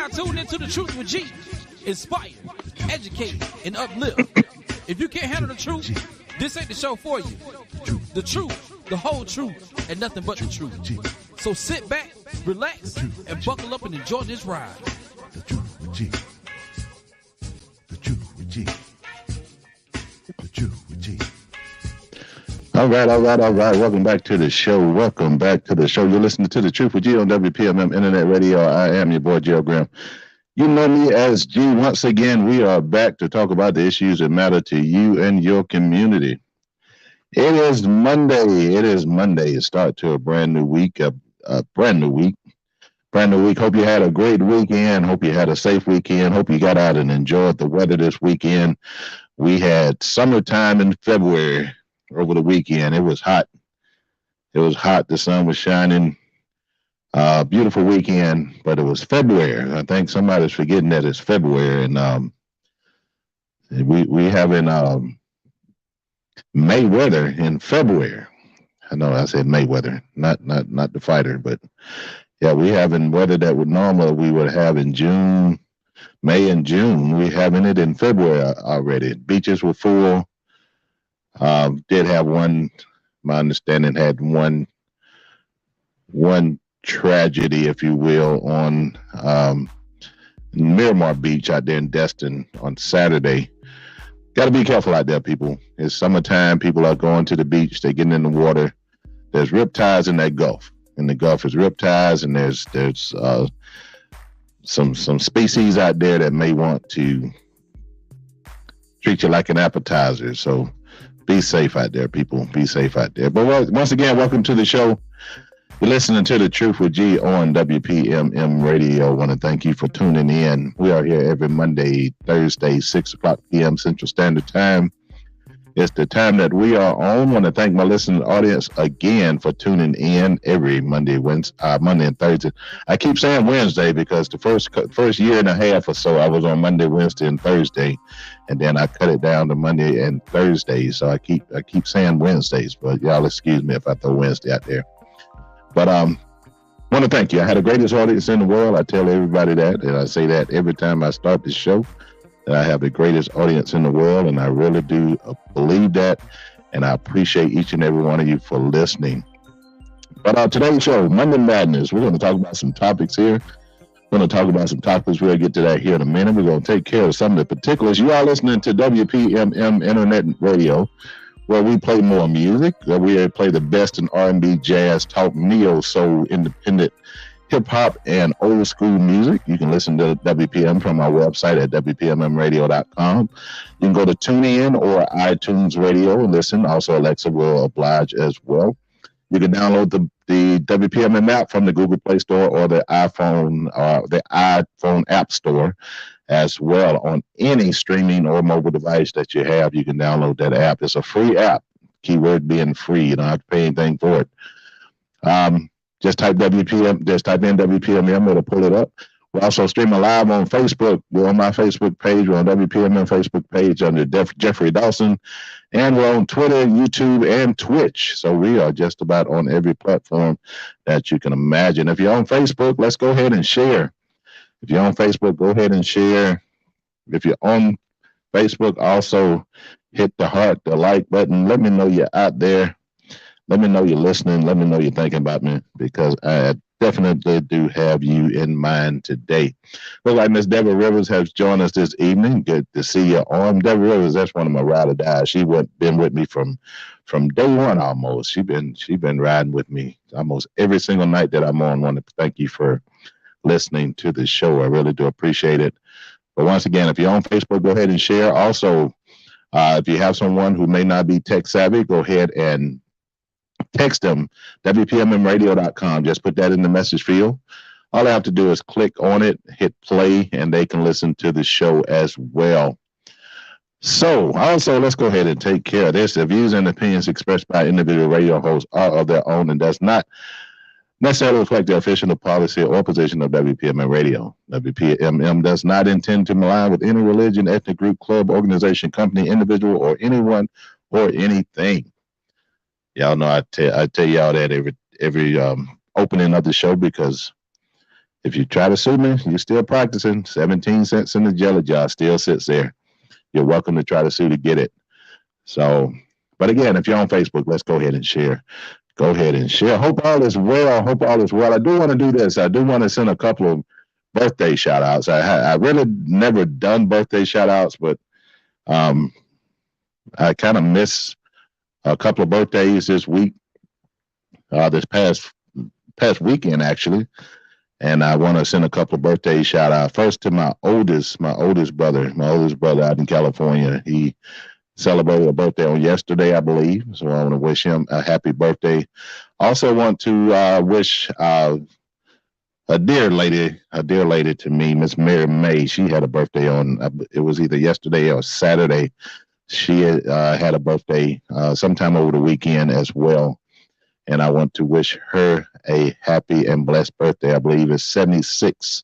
now tuned into The Truth with G. Inspire, educate, and uplift. If you can't handle the truth, this ain't the show for you. The truth, the whole truth, and nothing but the truth. So sit back, relax, and buckle up and enjoy this ride. The Truth with G. The Truth with G. The Truth with G. All right. Welcome back to the show. You're listening to The Truth with G on WPMM Internet Radio. I am your boy, Gerald Graham. You know me as G. Once again, we are back to talk about the issues that matter to you and your community. It is Monday. Start to a brand new week. Brand new week. Hope you had a great weekend. Hope you had a safe weekend. Hope you got out and enjoyed the weather this weekend. We had summertime in February over the weekend. It was hot. The sun was shining. Beautiful weekend, but it was February. I think somebody's forgetting that it's February, and we having May weather in February. I know I said May weather, not the fighter, but yeah, we having weather that we would have in June, May and June. We having it in February already. Beaches were full. Did have one. My understanding had one tragedy, if you will, on Miramar Beach out there in Destin on Saturday. Got to be careful out there, people. It's summertime. People are going to the beach. They're getting in the water. There's riptides in that Gulf. In the Gulf is riptides, and there's some species out there that may want to treat you like an appetizer. So be safe out there, people. Be safe out there. But once again, welcome to the show. You're listening to The Truth with G on WPMM Radio. I want to thank you for tuning in. We are here every Monday, Thursday, 6 o'clock p.m. Central Standard Time. It's the time that we are on. I want to thank my listening audience again for tuning in every Monday, Monday and Thursday. I keep saying Wednesday because the first year and a half or so I was on Monday, Wednesday, and Thursday, and then I cut it down to Monday and Thursday. So I keep saying Wednesdays, but y'all excuse me if I throw Wednesday out there. But I want to thank you. I had the greatest audience in the world. I tell everybody that, and I say that every time I start the show, that I have the greatest audience in the world, and I really do believe that, and I appreciate each and every one of you for listening. But today's show, Monday Madness, we're going to talk about some topics here. We're going to talk about some topics. We'll get to that here in a minute. We're going to take care of some of the particulars. You are listening to WPMM Internet Radio, where we play more music, where we play the best in R&B, jazz, talk, neo, soul, independent, hip-hop, and old school music. You can listen to WPM from our website at WPMMradio.com. You can go to TuneIn or iTunes Radio and listen. Also, Alexa will oblige as well. You can download the WPMM app from the Google Play Store or the iPhone App Store as well. On any streaming or mobile device that you have, you can download that app. It's a free app, keyword being free. You don't have to pay anything for it. Just type in WPMM, it'll pull it up. We're also streaming live on Facebook. We're on my Facebook page. We're on WPMM Facebook page under Jeffrey Dawson. And we're on Twitter, YouTube, and Twitch. So we are just about on every platform that you can imagine. If you're on Facebook, let's go ahead and share. If you're on Facebook, go ahead and share. If you're on Facebook, also hit the heart, the like button. Let me know you're out there. Let me know you're listening. Let me know you're thinking about me, because I definitely do have you in mind today. Looks like Miss Deborah Rivers has joined us this evening. Good to see you on. Deborah Rivers, that's one of my ride or dies. She been with me from day one almost. She been riding with me almost every single night that I'm on. I want to thank you for listening to the show. I really do appreciate it. But once again, if you're on Facebook, go ahead and share. Also, if you have someone who may not be tech savvy, go ahead and text them, WPMMradio.com. Just put that in the message field. All they have to do is click on it, hit play, and they can listen to the show as well. So, also, let's go ahead and take care of this. The views and opinions expressed by individual radio hosts are of their own and does not necessarily reflect the official policy or position of WPMM Radio. WPMM does not intend to malign with any religion, ethnic group, club, organization, company, individual, or anyone or anything. Y'all know I tell y'all that every opening of the show, because If you try to sue me, you're still practicing. 17 cents in the jelly jar still sits there. You're welcome to try to sue to get it. So, but again, if you're on Facebook, let's go ahead and share. Go ahead and share. Hope all is well. Hope all is well. I do want to do this. I do want to send a couple of birthday shout outs. I really never done birthday shout outs, but I kind of miss a couple of birthdays this week, this past weekend actually, and I want to send a couple of birthday shout outs. First to my oldest brother out in California. He celebrated a birthday on yesterday, I believe. So I want to wish him a happy birthday. Also want to wish a dear lady to me, Miss Mary May. She had a birthday on, it was either yesterday or Saturday. She had a birthday sometime over the weekend as well. And I want to wish her a happy and blessed birthday. I believe it's 76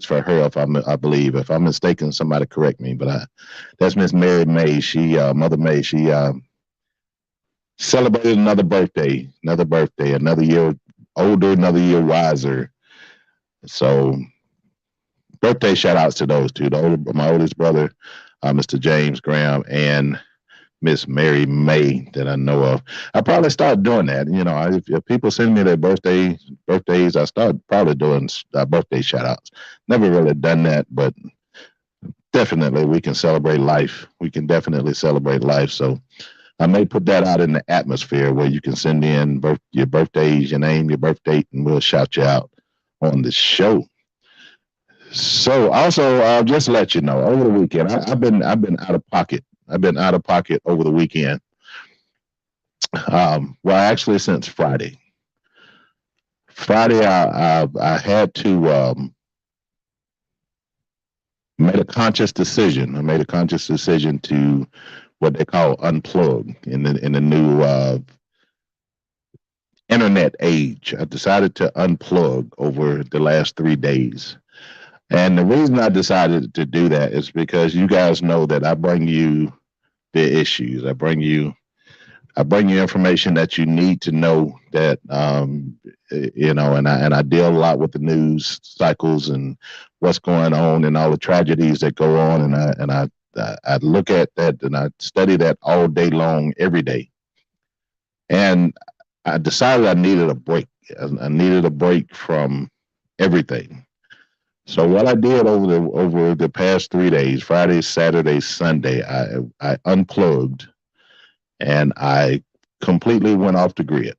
for her, I believe. If I'm mistaken, somebody correct me. But that's Miss Mary May. Mother May. She celebrated another birthday, another year older, another year wiser. So, birthday shout outs to those two. My oldest brother, Mr. James Graham, and Miss Mary May that I know of. I probably start doing that. You know, if people send me their birthdays, I start probably doing birthday shout outs. Never really done that, but definitely we can celebrate life. We can definitely celebrate life. So I may put that out in the atmosphere where you can send in your birthdays, your name, your birth date, and we'll shout you out on the show. So also, just to let you know, over the weekend, I've been out of pocket. I've been out of pocket over the weekend. Well, actually, since Friday. I had to made a conscious decision. I made a conscious decision to what they call unplug in the new internet age. I decided to unplug over the last 3 days. And the reason I decided to do that is because you guys know that I bring you the issues. I bring you information that you need to know that, you know, and I deal a lot with the news cycles and what's going on and all the tragedies that go on. And I look at that and I study that all day long, every day. And I decided I needed a break. I needed a break from everything. So what I did over the past 3 days, Friday, Saturday, Sunday, I unplugged and I completely went off the grid.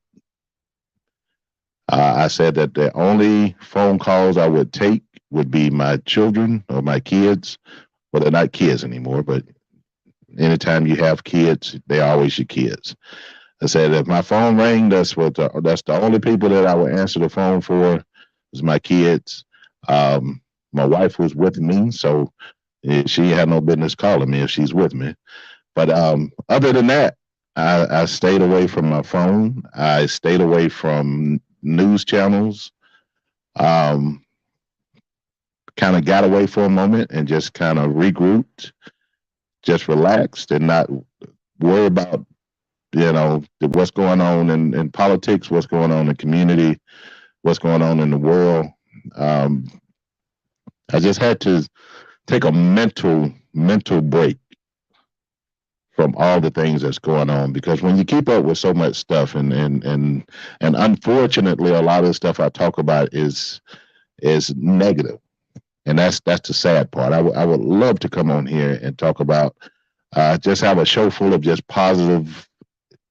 I said that the only phone calls I would take would be my children or my kids. Well, they're not kids anymore, but anytime you have kids, they're always your kids. I said if my phone rang, that's the only people that I would answer the phone for was my kids. My wife was with me, so she had no business calling me if she's with me. But other than that, I stayed away from my phone. I stayed away from news channels. Kind of got away for a moment and just kind of regrouped, just relaxed and not worry about, you know, what's going on in politics, what's going on in the community, what's going on in the world. I just had to take a mental break from all the things that's going on, because when you keep up with so much stuff and unfortunately a lot of the stuff I talk about is negative, and that's the sad part. I would love to come on here and talk about just have a show full of just positive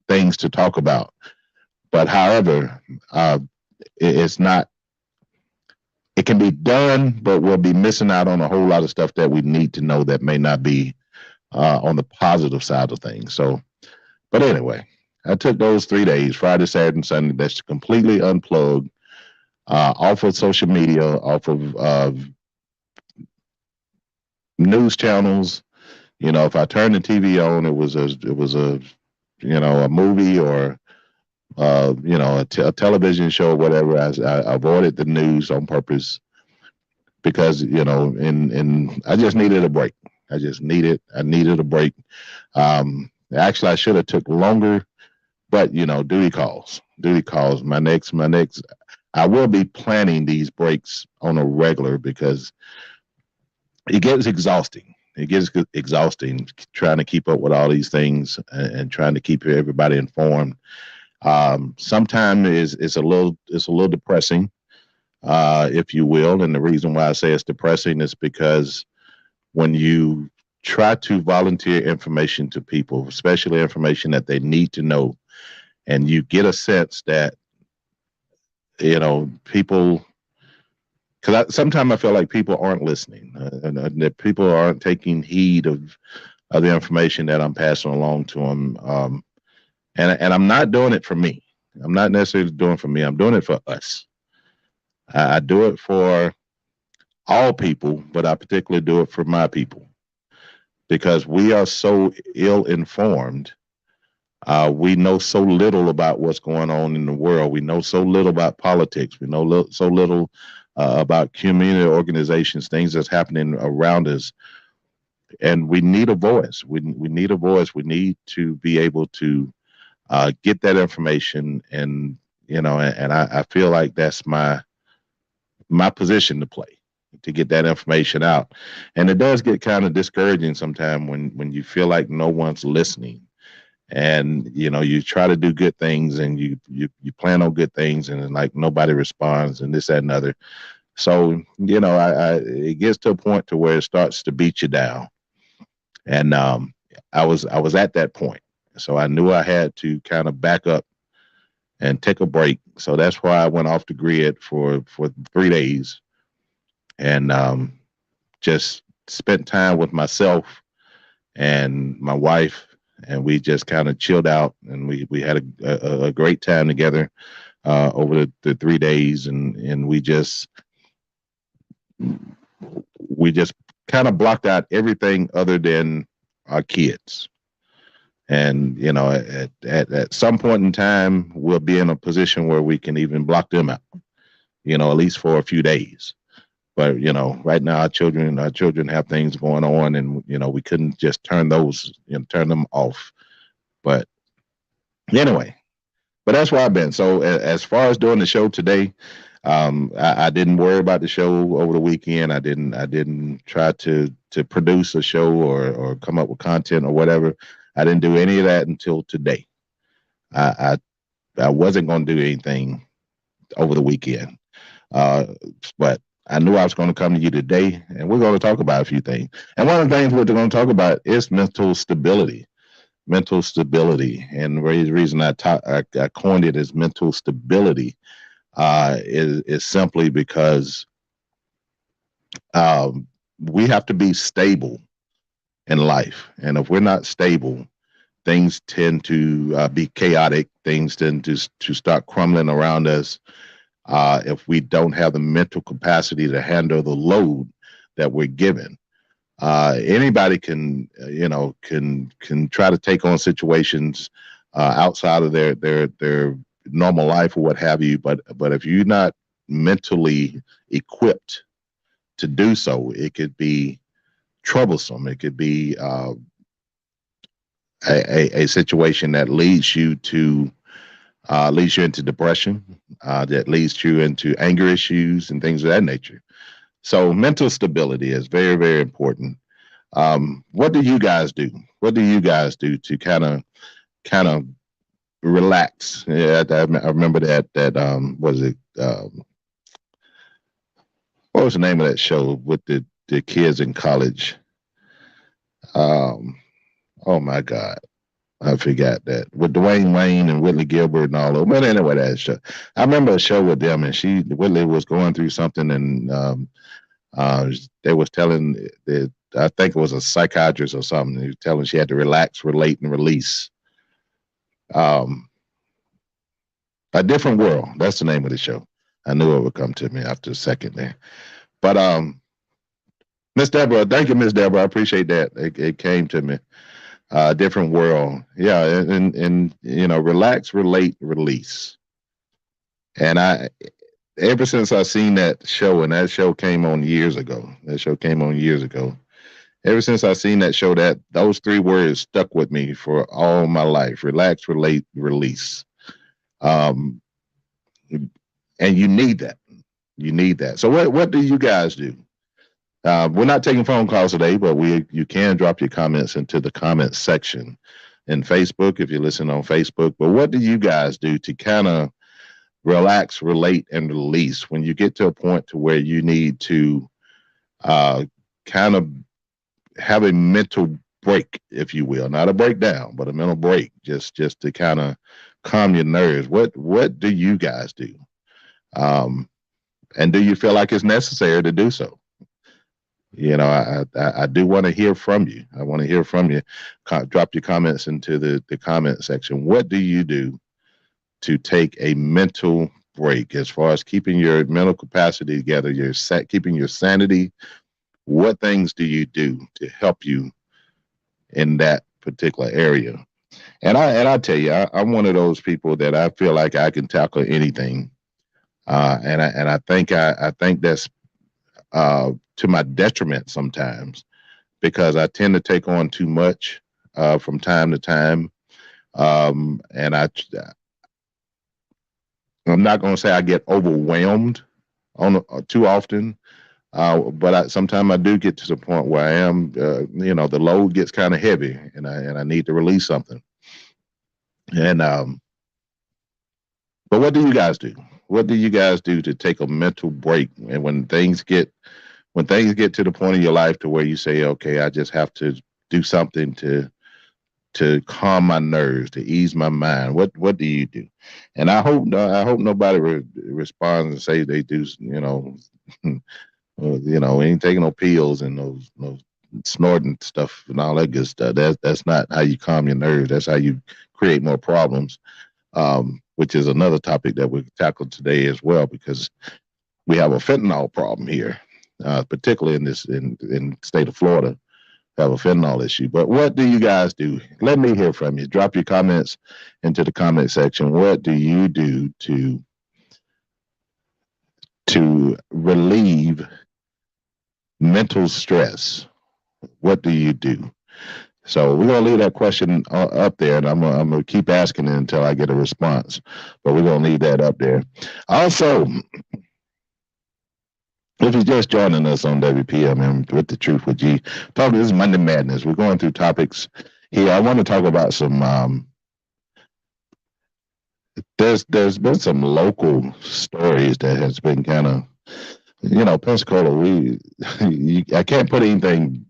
things to talk about, but however it's not. It can be done, but we'll be missing out on a whole lot of stuff that we need to know that may not be on the positive side of things. So, but anyway, I took those 3 days, Friday, Saturday, and Sunday, that's completely unplugged, off of social media, off of news channels. You know, if I turned the TV on, it was a you know, a movie or you know, a television show or whatever. I avoided the news on purpose because, you know, and I just needed a break. I needed a break. Actually, I should have took longer, but you know, duty calls. My next. I will be planning these breaks on a regular because it gets exhausting. It gets exhausting trying to keep up with all these things and trying to keep everybody informed. Sometimes it's a little depressing, if you will. And the reason why I say it's depressing is because when you try to volunteer information to people, especially information that they need to know, and you get a sense that people, because sometimes I feel like people aren't listening, and that people aren't taking heed of the information that I'm passing along to them. And I'm not doing it for me. I'm not necessarily doing it for me. I'm doing it for us. I do it for all people, but I particularly do it for my people because we are so ill informed. We know so little about what's going on in the world. We know so little about politics. We know so little about community organizations, things that's happening around us. And we need a voice. We need a voice. We need to be able to get that information. And I feel like that's my position to play, to get that information out. And it does get kind of discouraging sometimes when you feel like no one's listening, and you try to do good things, and you plan on good things, and like nobody responds, and this, that, and other. So it gets to a point to where it starts to beat you down. And I was at that point, so I knew I had to kind of back up and take a break. So that's why I went off the grid for 3 days, and just spent time with myself and my wife, and we just kind of chilled out, and we had a great time together over the 3 days, and we just kind of blocked out everything other than our kids. And at some point in time, we'll be in a position where we can even block them out, at least for a few days. But right now our children have things going on, and we couldn't just turn them off. But anyway, but that's where I've been. So as far as doing the show today, I didn't worry about the show over the weekend. I didn't try to produce a show or come up with content or whatever. I didn't do any of that until today. I I wasn't going to do anything over the weekend, uh, but I knew I was going to come to you today, and we're going to talk about a few things. And one of the things we're going to talk about is mental stability. Mental stability, and the reason I coined it as mental stability is simply because um, we have to be stable in life, and if we're not stable, things tend to be chaotic. Things tend to start crumbling around us if we don't have the mental capacity to handle the load that we're given. Anybody can try to take on situations outside of their normal life or what have you, but if you're not mentally equipped to do so, it could be troublesome. It could be a situation that leads you into depression, that leads you into anger issues and things of that nature. So mental stability is very, very important. What do you guys do? What do you guys do to kind of relax? Yeah, I remember that was it what was the name of that show with the kids in college? Um, oh my God. I forgot that with Dwayne Wayne and Whitley Gilbert and all of them. But anyway, that show. I remember a show with them, and Whitley was going through something, and they was telling that I think it was a psychiatrist or something. He was telling she had to relax, relate, and release. Um, a different world. That's the name of the show. I knew it would come to me after a second there. But Miss Deborah, thank you, Miss Deborah. I appreciate that. It came to me. Different world. Yeah, and relax, relate, release. And I ever since I seen that show, and that show came on years ago. That show came on years ago. Ever since I seen that show, that those three words stuck with me for all my life: relax, relate, release. Um, and you need that. You need that. So what do you guys do? We're not taking phone calls today, but you can drop your comments into the comments section in Facebook if you listen on Facebook. But what do you guys do to kind of relax, relate, and release when you get to a point to where you need to uh, kind of have a mental break, if you will, not a breakdown, but a mental break, just to kind of calm your nerves. What do you guys do? Um, and do you feel like it's necessary to do so? I do want to hear from you. I want to hear from you. Drop your comments into the comment section. What do you do to take a mental break as far as keeping your mental capacity together, keeping your sanity? What things do you do to help you in that particular area? And I tell you, I'm one of those people that I feel like I can tackle anything, and I think I think that's to my detriment sometimes because I tend to take on too much from time to time, and I'm not going to say I get overwhelmed on too often, but sometimes I do get to the point where I am, the load gets kind of heavy, and I need to release something. And but what do you guys do? What do you guys do to take a mental break? And when things get to the point of your life to where you say, okay, I just have to do something to calm my nerves, to ease my mind. What do you do? And I hope nobody responds and say they do. We ain't taking no pills and no snorting stuff and all that good stuff. That's not how you calm your nerves. That's how you create more problems. Which is another topic that we tackled today as well, because we have a fentanyl problem here, particularly in state of Florida. Have a fentanyl issue. But what do you guys do? Let me hear from you. Drop your comments into the comment section. What do you do to relieve mental stress? What do you do? So we're gonna leave that question up there, and I'm gonna keep asking it until I get a response. But we're gonna leave that up there. Also, if you're just joining us on WPMM with the Truth with G, this is Monday Madness. We're going through topics here. I want to talk about some. There's been some local stories that has been kind of, Pensacola. I can't put anything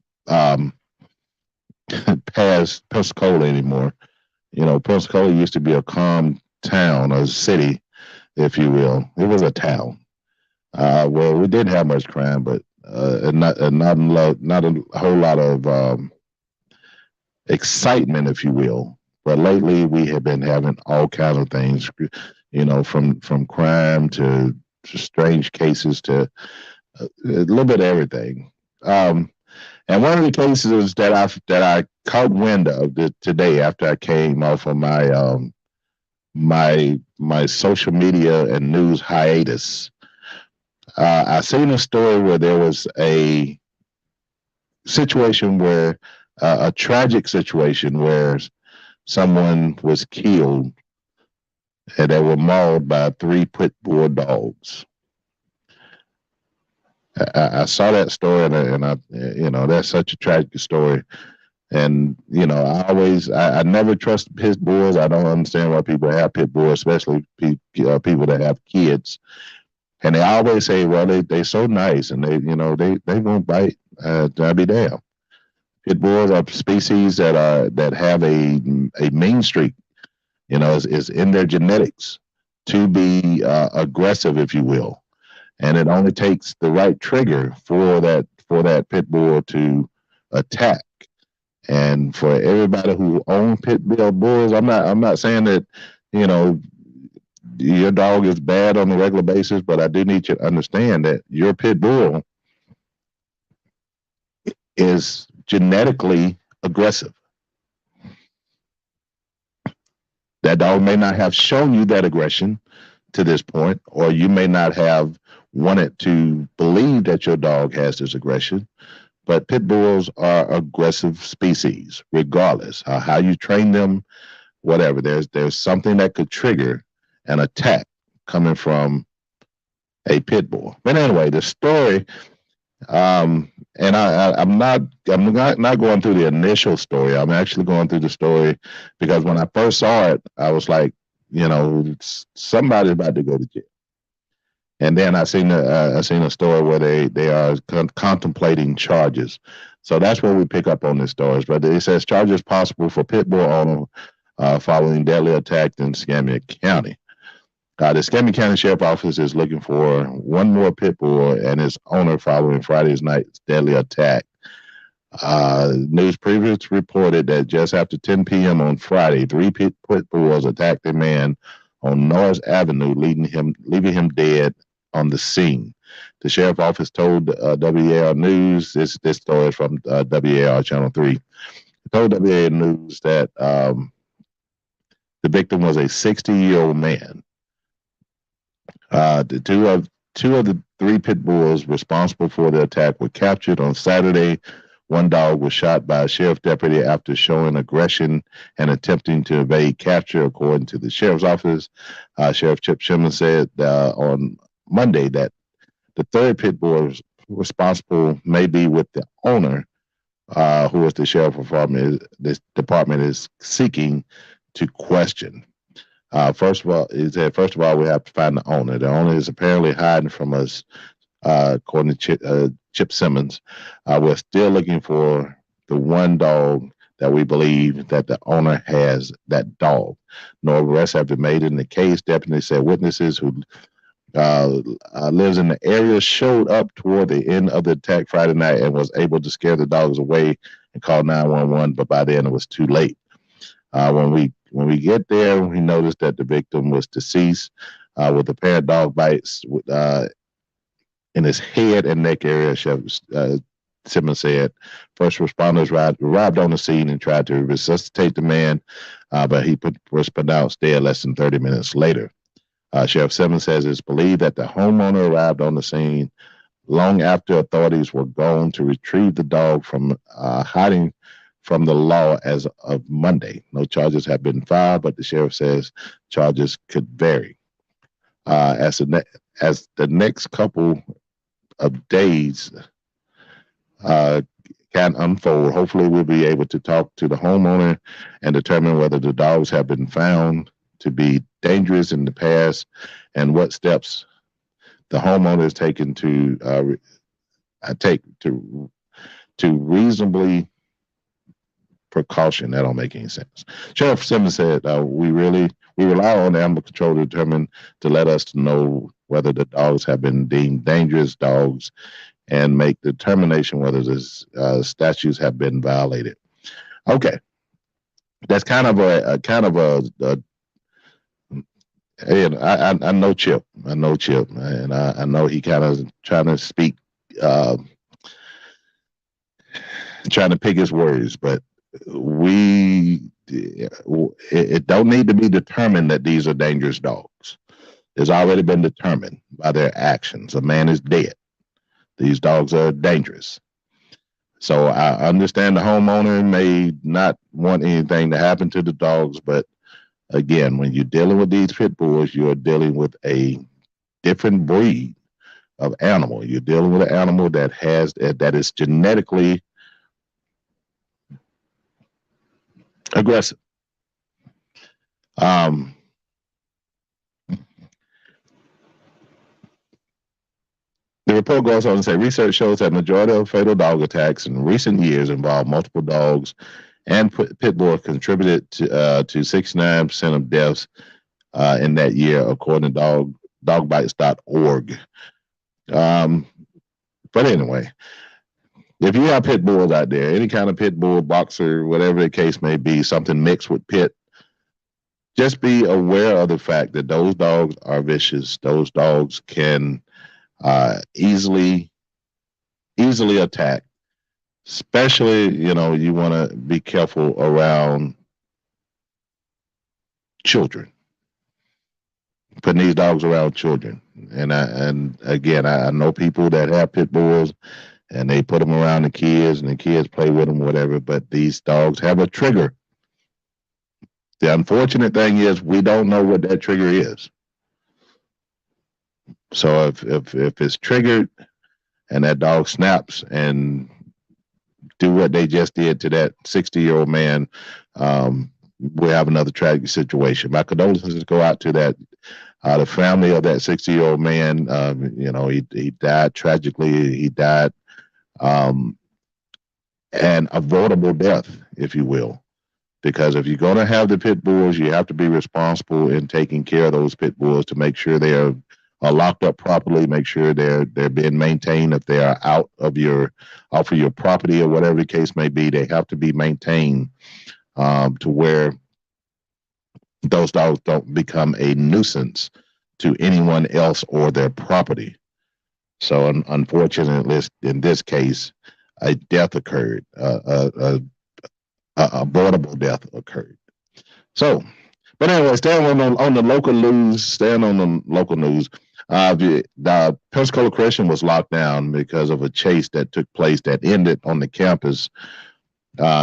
past Pensacola anymore. Pensacola used to be a calm town, a city, if you will. It was a town. Well, we didn't have much crime, but not a whole lot of excitement, if you will. But lately, we have been having all kinds of things, from crime to strange cases to a little bit of everything. And one of the cases that I caught wind of today after I came off of my social media and news hiatus. I seen a story where there was a situation where a tragic situation where someone was killed and they were mauled by 3 pit bull dogs. I saw that story and that's such a tragic story. And I never trust pit bulls. I don't understand why people have pit bulls, especially people that have kids. And they always say, well, they so nice and they won't bite. I'll be damned. Pit bulls are species that have a mean streak. Is in their genetics to be aggressive, if you will. And it only takes the right trigger for that pit bull to attack. And for everybody who owns pit bulls, I'm not saying that your dog is bad on a regular basis, but I do need you to understand that your pit bull is genetically aggressive. That dog may not have shown you that aggression to this point, or you may not have wanted to believe that your dog has this aggression, but pit bulls are aggressive species, regardless of how you train them, whatever. There's something that could trigger an attack coming from a pit bull. But anyway, the story, and I'm not going through the initial story. I'm actually going through the story because when I first saw it, I was like, somebody's about to go to jail. And then I seen a story where they are contemplating charges. So that's where we pick up on this story. But it says charges possible for pit bull owner following deadly attack in Escambia County. The Escambia County Sheriff Office is looking for one more pit bull and its owner following Friday's night's deadly attack. News previously reported that just after 10 p.m. on Friday, three pit bulls attacked a man on Norris Avenue, leaving him dead on the scene. The sheriff office told WAR News, this story is from WAR Channel 3, it told WAR News that the victim was a 60-year-old man. The two of the three pit bulls responsible for the attack were captured on Saturday. One dog was shot by a sheriff deputy after showing aggression and attempting to evade capture, according to the sheriff's office. Sheriff Chip Simmons said on Monday that the third pit bull responsible may be with the owner, who is the sheriff department. This department is seeking to question. First of all, we have to find the owner. The owner is apparently hiding from us, according to Chip Simmons. We're still looking for the one dog that we believe that the owner has that dog. No arrests have been made in the case. Deputy said witnesses who lives in the area showed up toward the end of the attack Friday night and was able to scare the dogs away and call 911, but by then it was too late. When we get there, we noticed that the victim was deceased with a pair of dog bites in his head and neck area. Simmons said first responders arrived on the scene and tried to resuscitate the man, but he was pronounced dead less than 30 minutes later. Sheriff Simmons says it's believed that the homeowner arrived on the scene long after authorities were gone to retrieve the dog from hiding from the law as of Monday. No charges have been filed, but the sheriff says charges could vary. As the next couple of days can unfold, hopefully we'll be able to talk to the homeowner and determine whether the dogs have been found to be dangerous in the past and what steps the homeowner is taking to take to reasonably precaution. That don't make any sense. Sheriff Simmons said, we rely on animal control to let us know whether the dogs have been deemed dangerous dogs and make determination whether the statutes have been violated. Okay. That's kind of a and I know Chip. And I know he kind of trying to speak, trying to pick his words, but it don't need to be determined that these are dangerous dogs. It's already been determined by their actions. A man is dead. These dogs are dangerous. So I understand the homeowner may not want anything to happen to the dogs, but again, when you're dealing with these pit bulls, you're dealing with a different breed of animal. You're dealing with an animal that is genetically aggressive. The report goes on to say research shows that majority of fatal dog attacks in recent years involve multiple dogs, and pit bulls contributed to 69% of deaths in that year, according to dogbites.org. But anyway, if you have pit bulls out there, any kind of pit bull, boxer, whatever the case may be, something mixed with pit, just be aware of the fact that those dogs are vicious. Those dogs can easily attack. Especially, you want to be careful around children. Putting these dogs around children, and again, I know people that have pit bulls, and they put them around the kids, and the kids play with them, whatever. But these dogs have a trigger. The unfortunate thing is we don't know what that trigger is. So if it's triggered and that dog snaps and do what they just did to that 60-year-old man, we have another tragic situation. My condolences go out to that the family of that 60-year-old man. He died tragically. He died um, an avoidable death, if you will. Because if you're going to have the pit bulls, you have to be responsible in taking care of those pit bulls to make sure are locked up properly, make sure they're being maintained. If they are off of your property or whatever the case may be, they have to be maintained to where those dogs don't become a nuisance to anyone else or their property. So, unfortunately, in this case, a death occurred, avoidable death occurred. So, but anyway, staying on the local news, the Pensacola Christian was locked down because of a chase that took place that ended on the campus.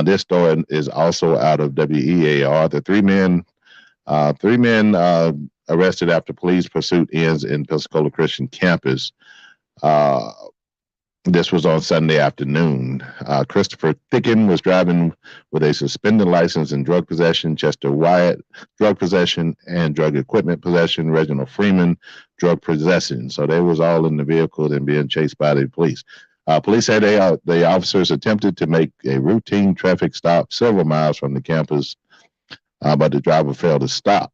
This story is also out of WEAR. The three men arrested after police pursuit ends in Pensacola Christian campus. This was on Sunday afternoon. Christopher Thicken was driving with a suspended license and drug possession. Chester Wyatt, drug possession and drug equipment possession. Reginald Freeman, drug possession. So they was all in the vehicle and being chased by the police. Police said the officers attempted to make a routine traffic stop several miles from the campus, but the driver failed to stop.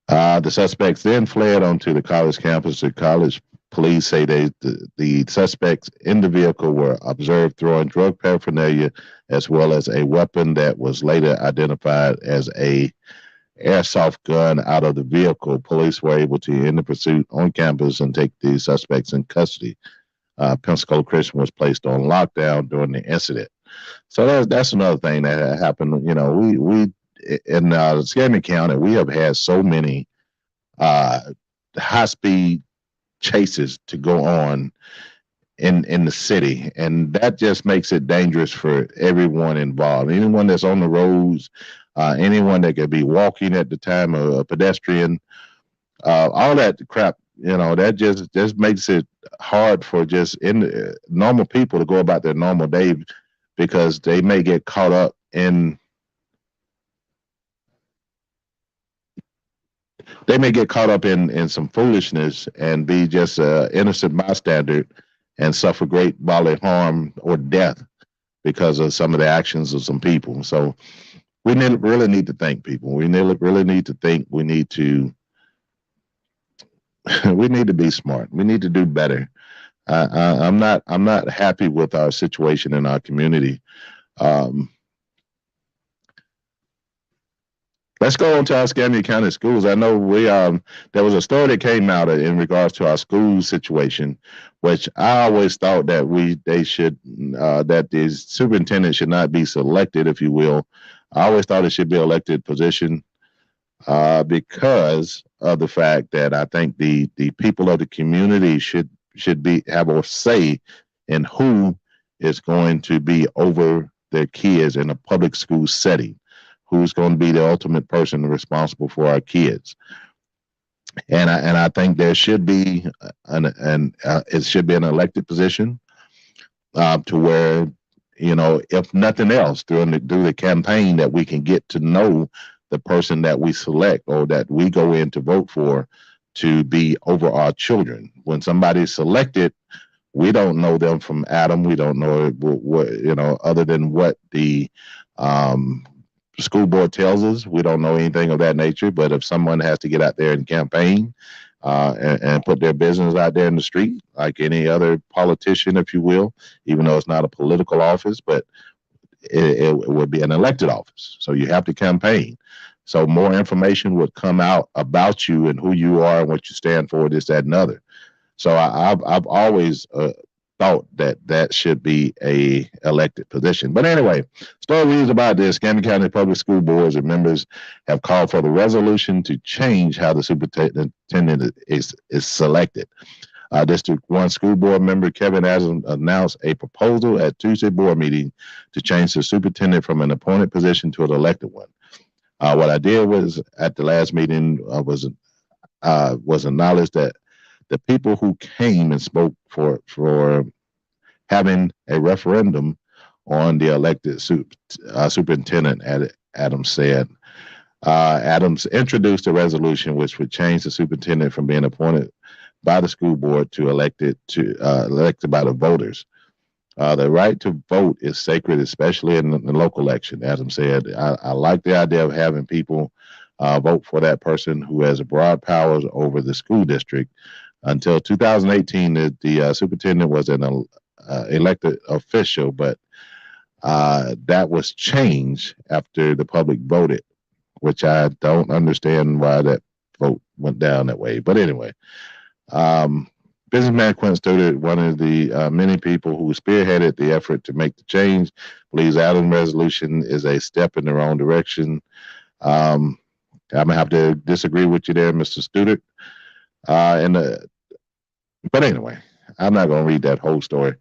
The suspects then fled onto the college campus. The college police say the suspects in the vehicle were observed throwing drug paraphernalia as well as a weapon that was later identified as a airsoft gun out of the vehicle. Police were able to end the pursuit on campus and take the suspects in custody. Pensacola Christian was placed on lockdown during the incident. So that's another thing that happened. You know, we in Scammon County, we have had so many high-speed chases to go on in the city, and that just makes it dangerous for everyone involved. Anyone that's on the roads, anyone that could be walking at the time, a pedestrian, all that crap. You know, that just makes it hard for just normal people to go about their normal day because they may get caught up in some foolishness and be just an innocent bystander and suffer great bodily harm or death because of some of the actions of some people. So we really need to think, people. We really need to think. We need to be smart. We need to do better. I'm not happy with our situation in our community. Let's go on to our Escambia County schools. I know there was a story that came out in regards to our school situation, which I always thought that that the superintendent should not be selected, if you will. I always thought it should be an elected position because of the fact that I think the people of the community should have a say in who is going to be over their kids in a public school setting. Who's going to be the ultimate person responsible for our kids? And I think there should be it should be an elected position to where, you know, if nothing else, through the campaign, that we can get to know the person that we select or that we go in to vote for to be over our children. When somebody's selected, we don't know them from Adam. We don't know what, you know, other than what the school board tells us. We don't know anything of that nature. But if someone has to get out there and campaign and put their business out there in the street, like any other politician, if you will, even though it's not a political office, but it would be an elected office. So you have to campaign. So more information would come out about you and who you are and what you stand for, this, that, and other. So I've always thought that should be a elected position. But anyway, story reads about this. Escambia County Public School Boards and members have called for the resolution to change how the superintendent is selected. District 1 School Board member Kevin Adams announced a proposal at Tuesday board meeting to change the superintendent from an appointed position to an elected one. What I did was at the last meeting was acknowledge that the people who came and spoke for having a referendum on the elected superintendent, Adams said. Adams introduced a resolution which would change the superintendent from being appointed by the school board to elected by the voters. The right to vote is sacred, especially in the local election. Adams said, I like the idea of having people vote for that person who has broad powers over the school district. Until 2018, the superintendent was an elected official, but that was changed after the public voted, which I don't understand why that vote went down that way. But anyway, businessman Quint Stewart, one of the many people who spearheaded the effort to make the change, believes Adams' resolution is a step in the wrong direction. I'm gonna have to disagree with you there, Mr. Stewart. But anyway, I'm not gonna read that whole story.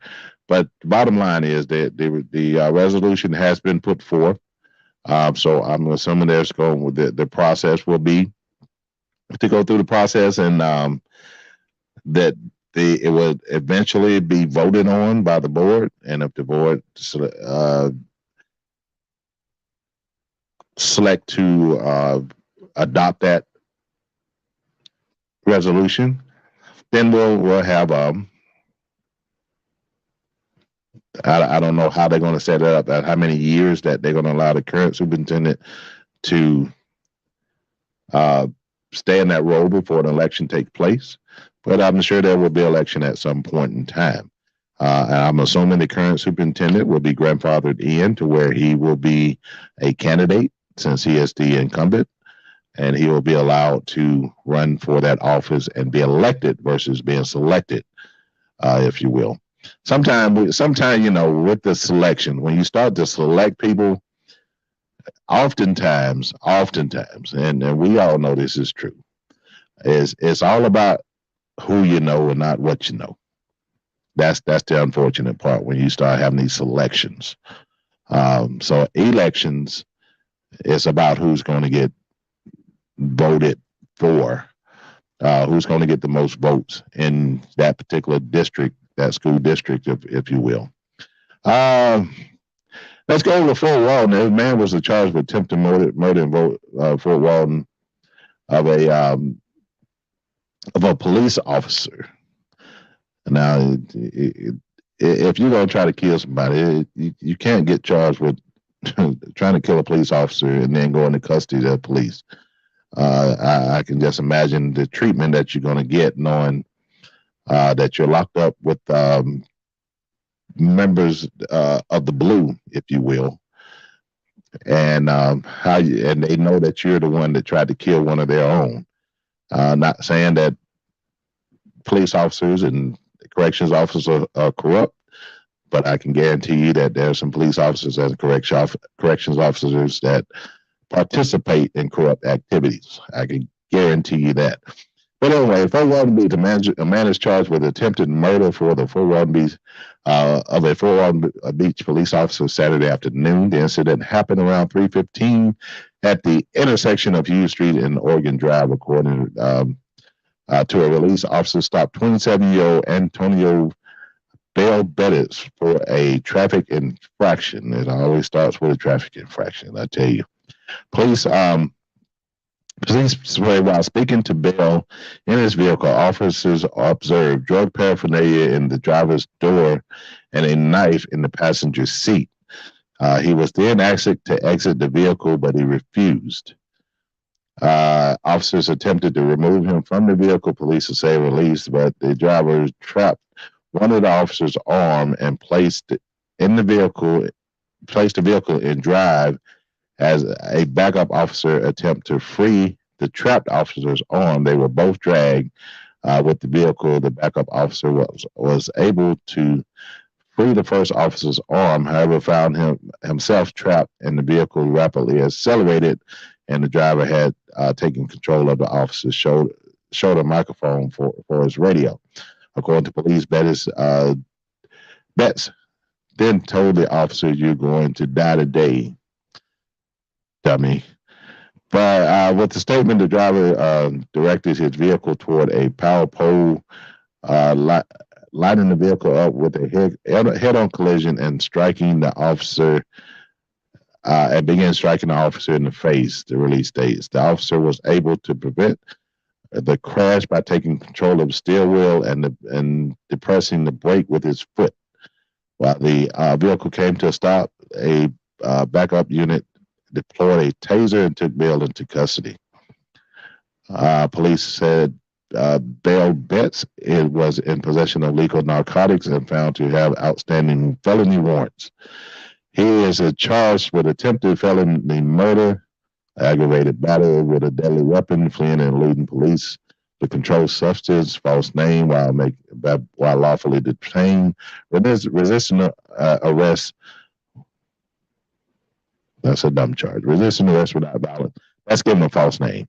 But the bottom line is that the resolution has been put forth. So I'm assuming there's going with the process will be to go through the process and that it will eventually be voted on by the board, and if the board select to adopt that resolution, then we'll have I don't know how they're going to set it up, how many years that they're going to allow the current superintendent to stay in that role before an election takes place. But I'm sure there will be an election at some point in time. And I'm assuming the current superintendent will be grandfathered in to where he will be a candidate since he is the incumbent, and he will be allowed to run for that office and be elected versus being selected, if you will. Sometimes, with the selection, when you start to select people, oftentimes, and we all know this is true, it's all about who you know and not what you know. That's the unfortunate part when you start having these selections. So elections is about who's going to get voted for, who's going to get the most votes in that particular district, that school district, if you will. Let's go to Fort Walton. This man was charged with attempted murder in Fort Walton of a police officer. Now, if you're going to try to kill somebody, you can't get charged with trying to kill a police officer and then go into custody of the police. I can just imagine the treatment that you're going to get knowing that you're locked up with members of the blue, if you will, and and they know that you're the one that tried to kill one of their own. Not saying that police officers and corrections officers are corrupt, but I can guarantee you that there are some police officers and corrections officers that participate in corrupt activities. I can guarantee you that. But anyway, Fort Walton Beach, a man is charged with attempted murder for the Fort Walton Beach of a Fort Walton Beach police officer Saturday afternoon. The incident happened around 3:15 at the intersection of Hughes Street and Oregon Drive, according to a release. Officers stopped 27-year-old Antonio Bell Bettis for a traffic infraction. It always starts with a traffic infraction, I tell you. Police say while speaking to Bell in his vehicle, officers observed drug paraphernalia in the driver's door and a knife in the passenger seat. He was then asked to exit the vehicle, but he refused. Officers attempted to remove him from the vehicle, police say released, but the driver trapped one of the officers' arm and placed the vehicle in drive as a backup officer attempt to free the trapped officer's arm. They were both dragged with the vehicle. The backup officer was able to free the first officer's arm, however, found himself trapped and the vehicle rapidly accelerated, and the driver had taken control of the officer's shoulder microphone for his radio. According to police, Betts then told the officer, "You're going to die today, dummy." But with the statement, the driver directed his vehicle toward a power pole, lighting the vehicle up with a head-on collision and striking the officer. And began striking the officer in the face. The release states the officer was able to prevent the crash by taking control of the steering wheel and depressing the brake with his foot. While the vehicle came to a stop, a backup unit deployed a taser and took Bell into custody. Police said Bell Betts was in possession of legal narcotics and found to have outstanding felony warrants. He is charged with attempted felony murder, aggravated battery with a deadly weapon, fleeing and eluding police, the controlled substance, false name while lawfully detained, resisting arrest. That's a dumb charge. Resisting arrest without violence. That's giving a false name.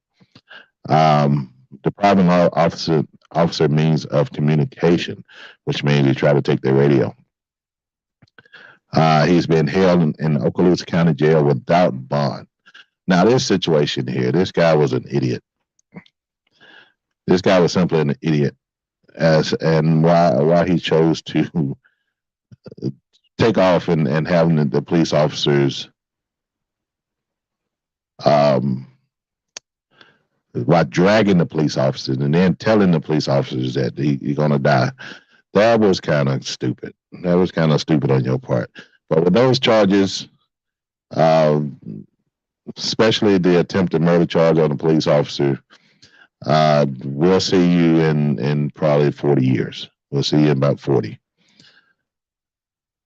Depriving officer means of communication, which means he tried to take their radio. He's been held in Okaloosa County Jail without bond. Now, this situation here, this guy was an idiot. This guy was simply an idiot, and why he chose to take off and having the police officers, while dragging the police officers and then telling the police officers that he's gonna die. That was kind of stupid. That was kind of stupid on your part. But with those charges, especially the attempted murder charge on a police officer, we'll see you in probably 40 years. We'll see you in about 40.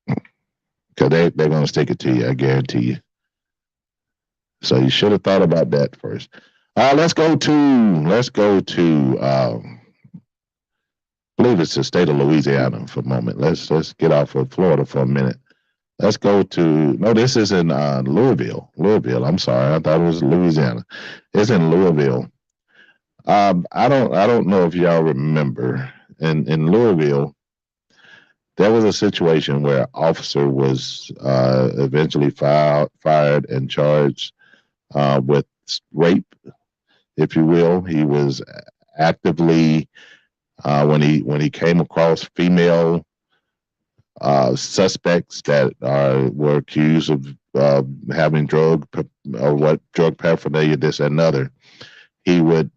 Because they're going to stick it to you, I guarantee you. So you should have thought about that first. Let's go to I believe it's the state of Louisiana for a moment. Let's get off of Florida for a minute. Let's go to, no, this is in Louisville. I'm sorry, I thought it was Louisiana. It's in Louisville. I don't know if y'all remember in Louisville, there was a situation where an officer was eventually fired and charged with rape, if you will. He was actively when he came across female suspects that were accused of having drug paraphernalia, this and another, he would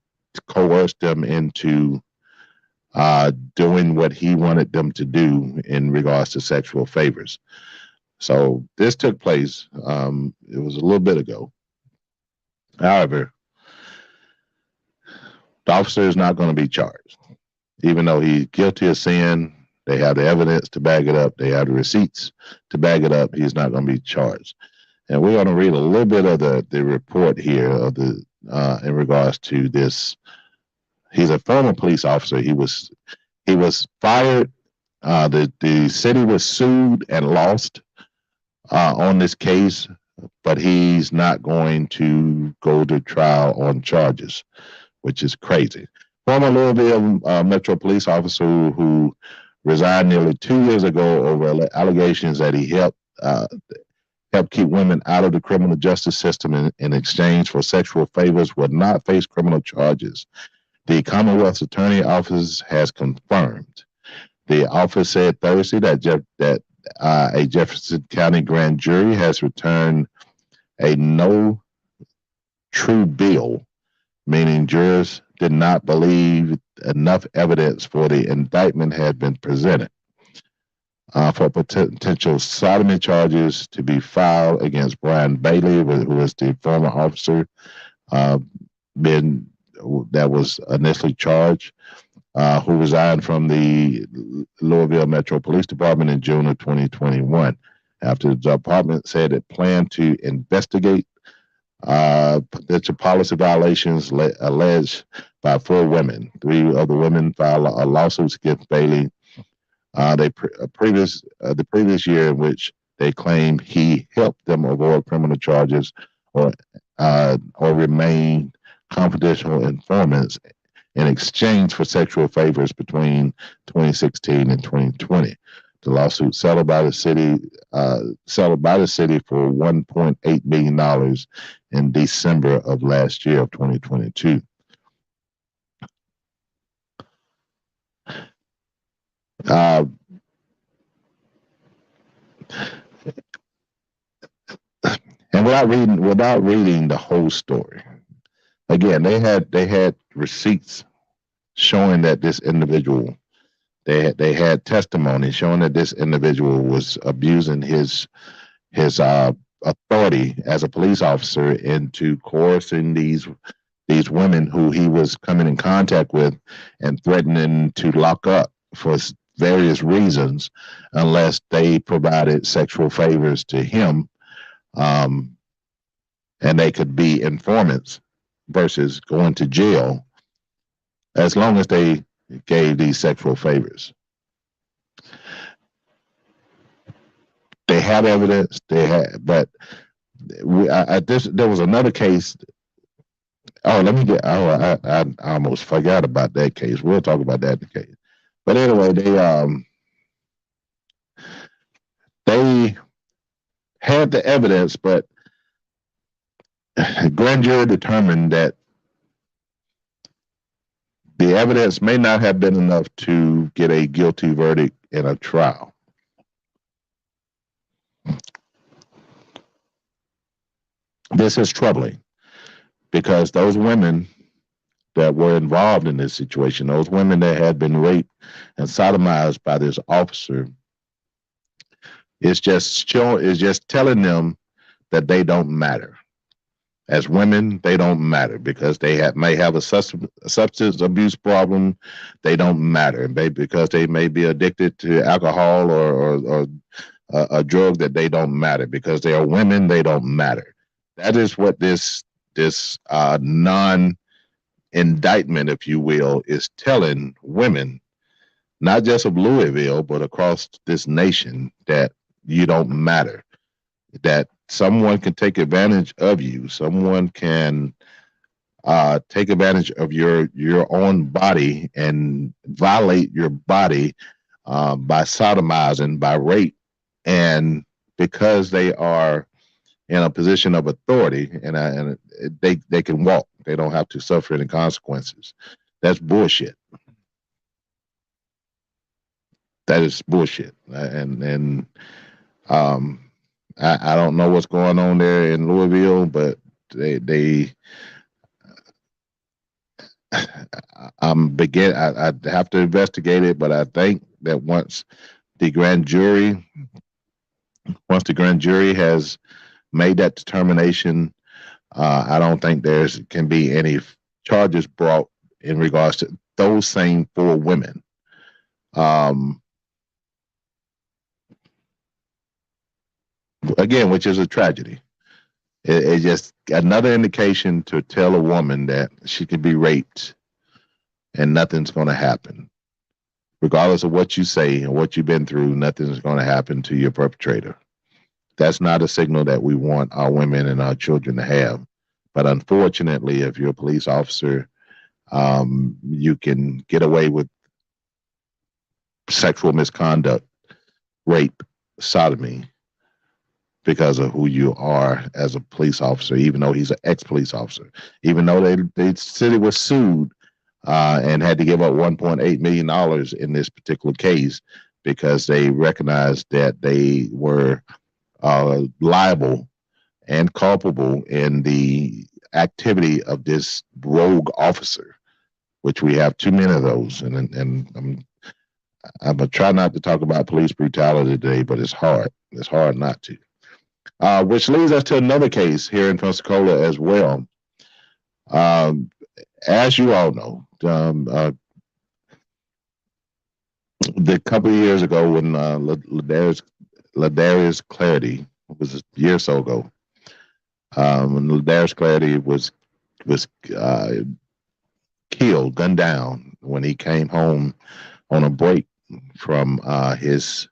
coerce them into doing what he wanted them to do in regards to sexual favors. So this took place. It was a little bit ago. However, the officer is not going to be charged. Even though he's guilty of sin, they have the evidence to back it up. They have the receipts to back it up. He's not going to be charged. And we're going to read a little bit of the report here of the in regards to this. He's a former police officer. He was fired. The city was sued and lost on this case, but he's not going to go to trial on charges, which is crazy. Former Louisville Metro police officer who resigned nearly 2 years ago over allegations that he helped keep women out of the criminal justice system in exchange for sexual favors will not face criminal charges. The Commonwealth's Attorney Office has confirmed. The office said Thursday that a Jefferson County grand jury has returned a no true bill, meaning jurors did not believe enough evidence for the indictment had been presented for potential sodomy charges to be filed against Brian Bailey, who was the former officer that was initially charged, who resigned from the Louisville Metro Police Department in June of 2021 after the department said it planned to investigate potential policy violations alleged by 4 women. 3 of the women filed lawsuits against Bailey the previous year, in which they claimed he helped them avoid criminal charges or remain confidential informants in exchange for sexual favors between 2016 and 2020. The lawsuit settled by the city, for $1.8 million in December of last year of 2022. And without reading the whole story, again, they had receipts showing that this individual, they had testimony showing that this individual was abusing his authority as a police officer into coercing these women who he was coming in contact with and threatening to lock up for various reasons unless they provided sexual favors to him, and they could be informants versus going to jail as long as they gave these sexual favors. They have evidence. But there was another case. Oh, let me get. Oh, I almost forgot about that case. We'll talk about that in the case. But anyway, they had the evidence, but the grand jury determined that the evidence may not have been enough to get a guilty verdict in a trial. This is troubling because those women that were involved in this situation, those women that had been raped and sodomized by this officer, is just telling them that they don't matter. As women, they don't matter because they may have a substance abuse problem. They don't matter because they may be addicted to alcohol or a drug, that they don't matter because they are women. They don't matter. That is what this non-indictment, if you will, is telling women, not just of Louisville, but across this nation, that you don't matter, that someone can take advantage of you. Someone can take advantage of your own body and violate your body by sodomizing, by rape. And because they are in a position of authority and they can walk, they don't have to suffer any consequences. That's bullshit. That is bullshit. And I don't know what's going on there in Louisville, but I have to investigate it, but I think that once the grand jury has made that determination, I don't think can be any charges brought in regards to those same 4 women. Again, which is a tragedy. It's just another indication to tell a woman that she could be raped and nothing's going to happen. Regardless of what you say and what you've been through, nothing's going to happen to your perpetrator. That's not a signal that we want our women and our children to have. But unfortunately, if you're a police officer, you can get away with sexual misconduct, rape, sodomy, because of who you are as a police officer, even though he's an ex-police officer, even though the city was sued and had to give up $1.8 million in this particular case because they recognized that they were liable and culpable in the activity of this rogue officer, which we have too many of those. And I'm gonna try not to talk about police brutality today, but it's hard. It's hard not to. Which leads us to another case here in Pensacola as well. As you all know, the couple of years ago when Ladarius Clarity, was a year or so ago, when Ladarius Clarity was killed, gunned down when he came home on a break from his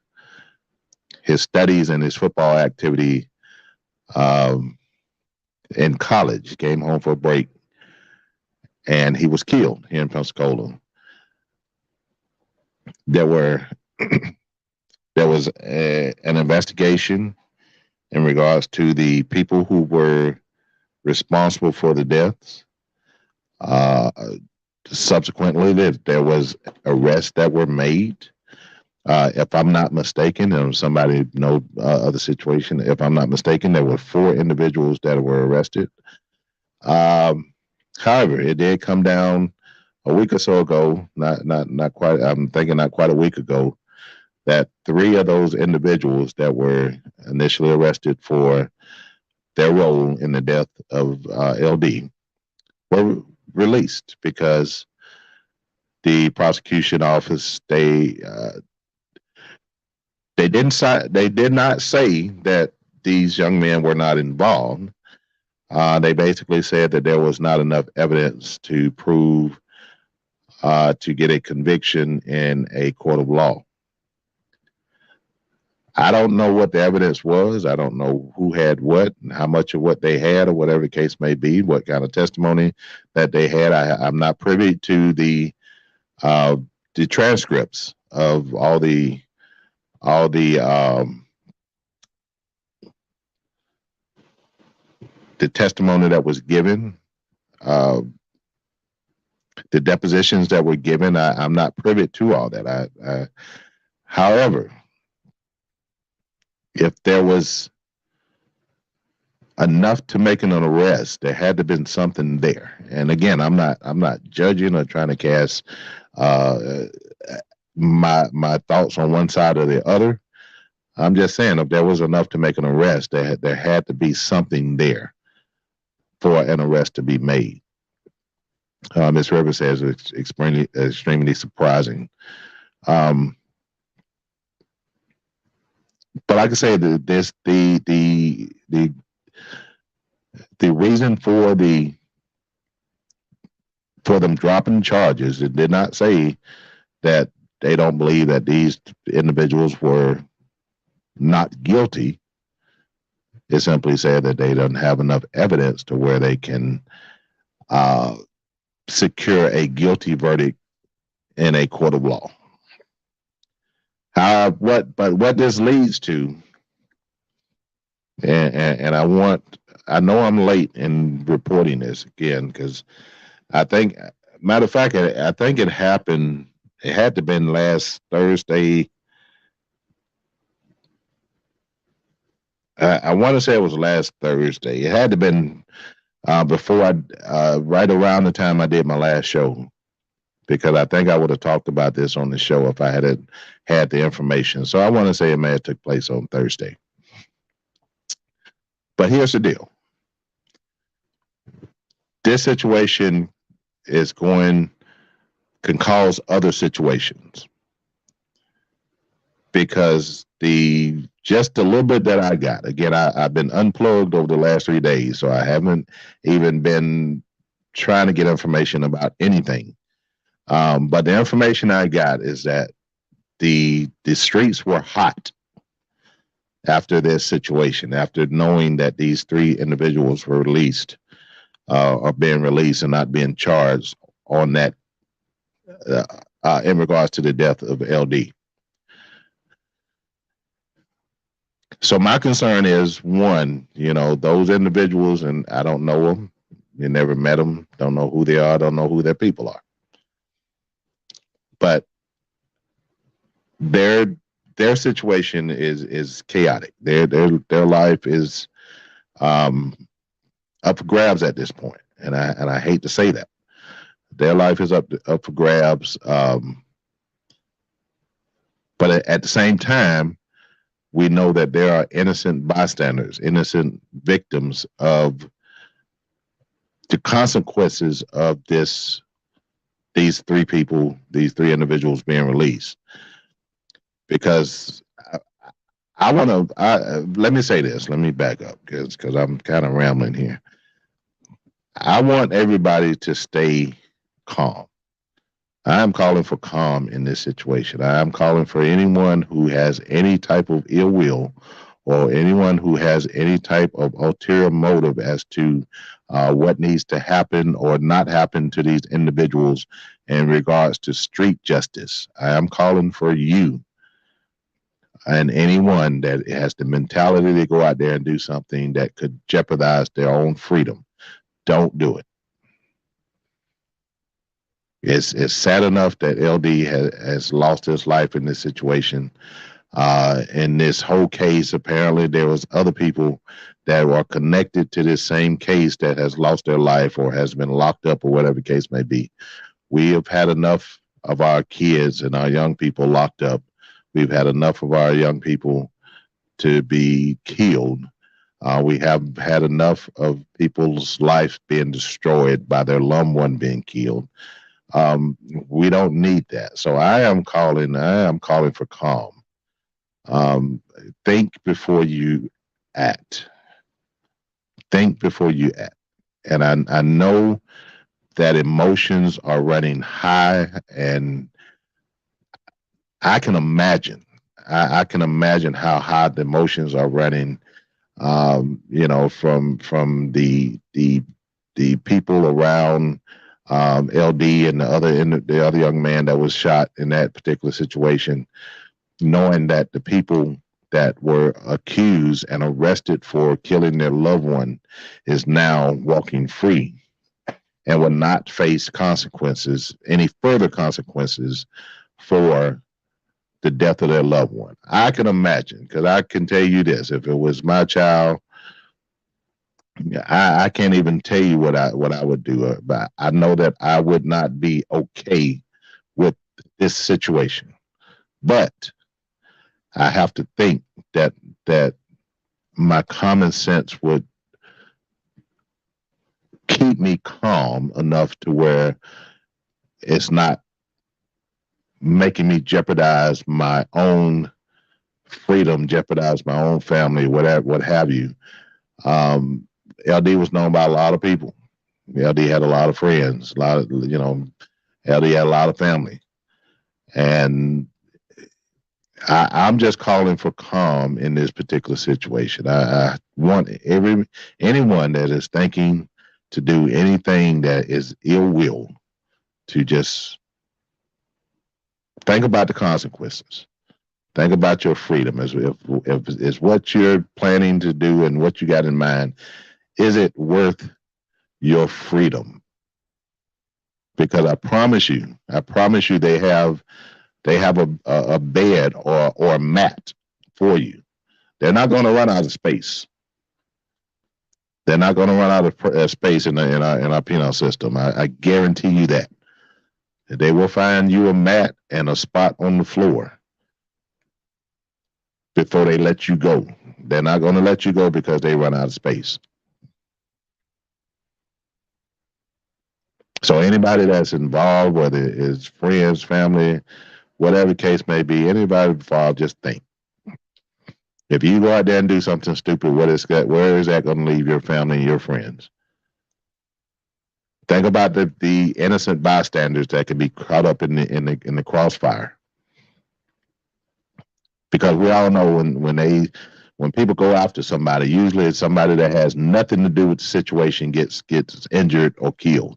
studies and his football activity in college. He came home for a break and he was killed here in Pensacola. There were There was an investigation in regards to the people who were responsible for the deaths. Uh, Subsequently, there was arrests that were made. If I'm not mistaken, and somebody know of the situation, if I'm not mistaken, there were 4 individuals that were arrested. Um, However, it did come down a week or so ago. Not quite. I'm thinking not quite a week ago, that 3 of those individuals that were initially arrested for their role in the death of LD were released because the prosecution office they did not say that these young men were not involved. They basically said that there was not enough evidence to prove to get a conviction in a court of law. I don't know what the evidence was. I don't know who had what and how much of what they had, or whatever the case may be, what kind of testimony that they had. I'm not privy to uh, the transcripts of all the testimony that was given, uh, the depositions that were given. I'm not privy to all that. However, if there was enough to make an arrest, there had to have been something there. And again, I'm not judging or trying to cast uh, my thoughts on one side or the other. I'm just saying, if there was enough to make an arrest, there had to be something there for an arrest to be made. Ms. Rivers says it's extremely surprising. But like I said, the reason for them dropping charges, it did not say that they don't believe that these individuals were not guilty. It simply said that they don't have enough evidence to where they can secure a guilty verdict in a court of law. What this leads to, and I know I'm late in reporting this again, because I think, matter of fact, I think it happened. It had to have been last Thursday. I want to say it was last Thursday. It had to have been before right around the time I did my last show, because I think I would have talked about this on the show if I had the information. So I want to say it may have took place on Thursday. But here's the deal. This situation can cause other situations, because just a little bit that I got, again, I've been unplugged over the last 3 days, so I haven't even been trying to get information about anything. But the information I got is that the streets were hot after this situation, after knowing that these 3 individuals were released, are being released and not being charged on that in regards to the death of LD. So my concern is, one, those individuals, and I don't know them, you never met them, don't know who they are, don't know who their people are, but their situation is chaotic. Their life is up for grabs at this point, and I hate to say that. Their life is up for grabs, but at the same time, we know that there are innocent bystanders, innocent victims of the consequences of these 3 people, these 3 individuals being released. Because let me say this, let me back up, because I'm kind of rambling here. I want everybody to stay calm. I am calling for calm in this situation. I am calling for anyone who has any type of ill will, or anyone who has any type of ulterior motive as to what needs to happen or not happen to these individuals in regards to street justice. I am calling for you. And anyone that has the mentality to go out there and do something that could jeopardize their own freedom, don't do it. It's sad enough that LD has lost his life in this situation. In this whole case, apparently there was other people that were connected to this same case that has lost their life or has been locked up or whatever the case may be. We have had enough of our kids and our young people locked up. We've had enough of our young people to be killed. We have had enough of people's lives being destroyed by their loved one being killed. We don't need that. So I am calling for calm. Think before you act. Think before you act. And I know that emotions are running high, and I can imagine. I can imagine how high the emotions are running. From the people around LD and the other young man that was shot in that particular situation, knowing that the people that were accused and arrested for killing their loved one is now walking free and will not face any further consequences for the death of their loved one. I can imagine, because I can tell you this: if it was my child, I can't even tell you what I would do, but I know that I would not be okay with this situation. But I have to think that my common sense would keep me calm enough to where it's not making me jeopardize my own freedom, jeopardize my own family, whatever, what have you. LD was known by a lot of people. LD had a lot of friends, LD had a lot of family. And I'm just calling for calm in this particular situation. I want anyone that is thinking to do anything that is ill will to just think about the consequences. Think about your freedom. If what you're planning to do and what you got in mind, is it worth your freedom? Because I promise you, they have a bed or a mat for you. They're not going to run out of space. They're not going to run out of space in our penal system. I guarantee you that. They will find you a mat and a spot on the floor before they let you go. They're not going to let you go because they run out of space. So anybody that's involved, whether it's friends, family, whatever the case may be, anybody involved, just think. If you go out there and do something stupid, where is that going to leave your family and your friends? Think about the innocent bystanders that can be caught up in the crossfire. Because we all know when people go after somebody, usually it's somebody that has nothing to do with the situation gets injured or killed.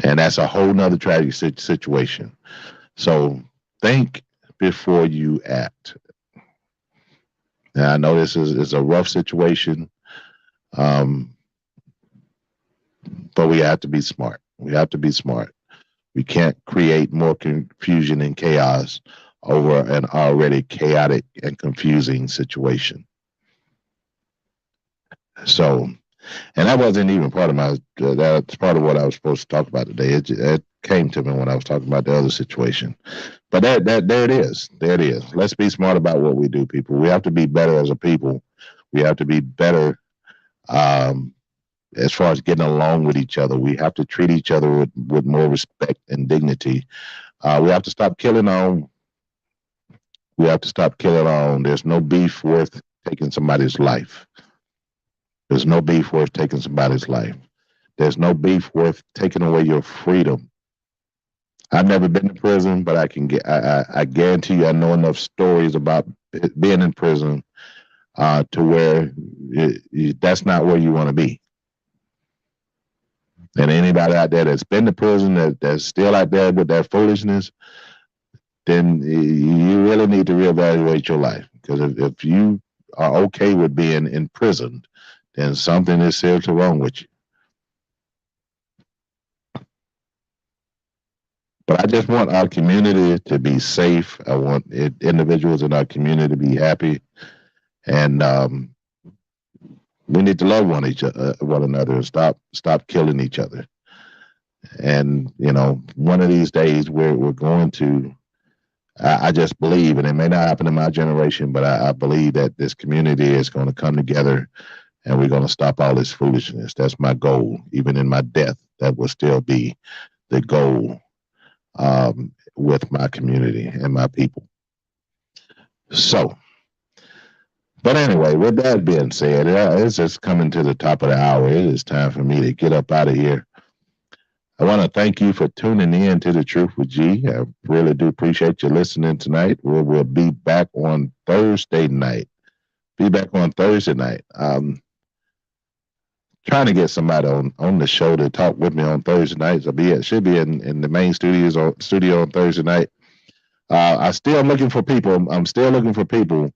And that's a whole nother tragic situation. So think before you act. Now, I know this is a rough situation, but we have to be smart. We have to be smart. We can't create more confusion and chaos over an already chaotic and confusing situation. So, and that wasn't even part of that's part of what I was supposed to talk about today. It came to me when I was talking about the other situation. But there it is. There it is. Let's be smart about what we do, people. We have to be better as a people. We have to be better as far as getting along with each other. We have to treat each other with more respect and dignity. We have to stop killing on. We have to stop killing on. There's no beef worth taking somebody's life. There's no beef worth taking somebody's life. There's no beef worth taking away your freedom. I've never been to prison, but I guarantee you I know enough stories about being in prison to where that's not where you want to be. And anybody out there that's been to prison that's still out there with that foolishness, then you really need to reevaluate your life. Because if you are okay with being imprisoned, then something is seriously wrong with you. But I just want our community to be safe. I want individuals in our community to be happy, and we need to love one another, and stop killing each other. And one of these days we're going to. I just believe, and it may not happen in my generation, but I believe that this community is going to come together, and we're going to stop all this foolishness. That's my goal. Even in my death, that will still be the goal, with my community and my people. So, but anyway, with that being said, it's just coming to the top of the hour. It is time for me to get up out of here. I want to thank you for tuning in to The Truth with G. I really do appreciate you listening tonight. We'll be back on Thursday night. Trying to get somebody on the show to talk with me on Thursday nights. Should be in the main studio on Thursday night. I'm still looking for people. I'm still looking for people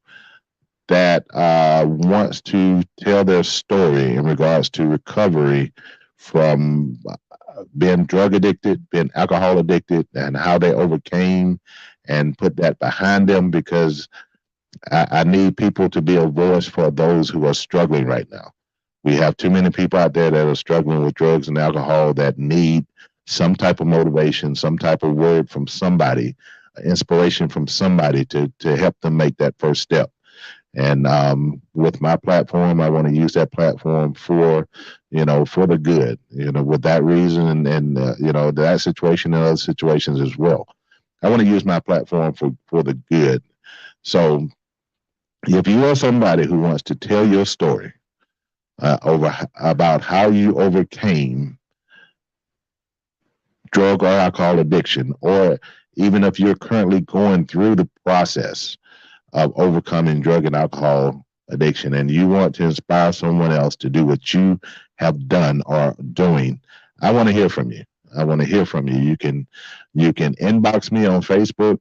that wants to tell their story in regards to recovery from being drug addicted, being alcohol addicted, and how they overcame and put that behind them, because I need people to be a voice for those who are struggling right now. We have too many people out there that are struggling with drugs and alcohol that need some type of motivation, some type of word from somebody, inspiration from somebody to help them make that first step. And with my platform, I want to use that platform for the good, with that reason and that situation and other situations as well. I want to use my platform for the good. So if you are somebody who wants to tell your story about how you overcame drug or alcohol addiction, or even if you're currently going through the process of overcoming drug and alcohol addiction, and you want to inspire someone else to do what you have done or doing, I want to hear from you. I want to hear from you. You can inbox me on Facebook,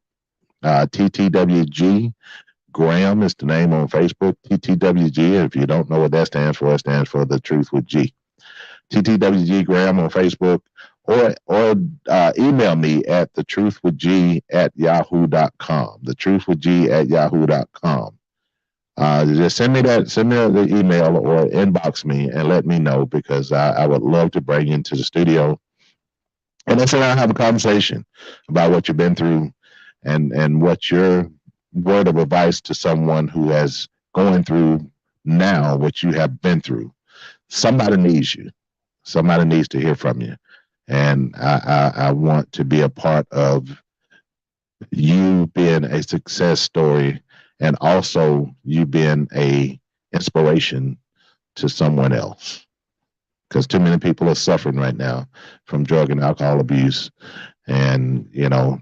TTWG. Graham is the name on Facebook, TTWG. If you don't know what that stands for, it stands for The Truth with G. TTWG Graham on Facebook, or email me at thetruthwithg@yahoo.com. Thetruthwithg@yahoo.com. Just send me the email or inbox me and let me know, because I would love to bring you into the studio and let's have a conversation about what you've been through and what your word of advice to someone who has going through now what you have been through. Somebody needs you. Somebody needs to hear from you. And I want to be a part of you being a success story, and also you being a inspiration to someone else. Because too many people are suffering right now from drug and alcohol abuse. And your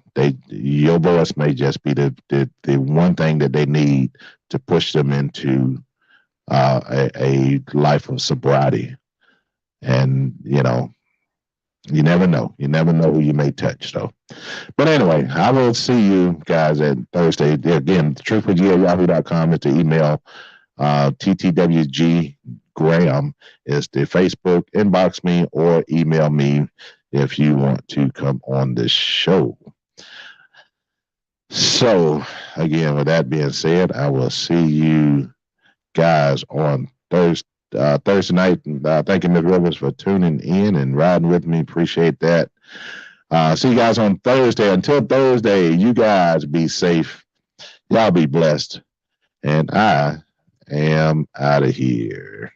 voice may just be the one thing that they need to push them into a life of sobriety. And you never know. You never know who you may touch. So, but anyway, I will see you guys at Thursday. Again, truthwithg@yahoo.com is the email. TTWG Graham is the Facebook. Inbox me or email me if you want to come on the show. So, again, with that being said, I will see you guys on Thursday night. Thank you, Ms. Rivers, for tuning in and riding with me. Appreciate that. See you guys on Thursday. Until Thursday, you guys be safe. Y'all be blessed. And I am out of here.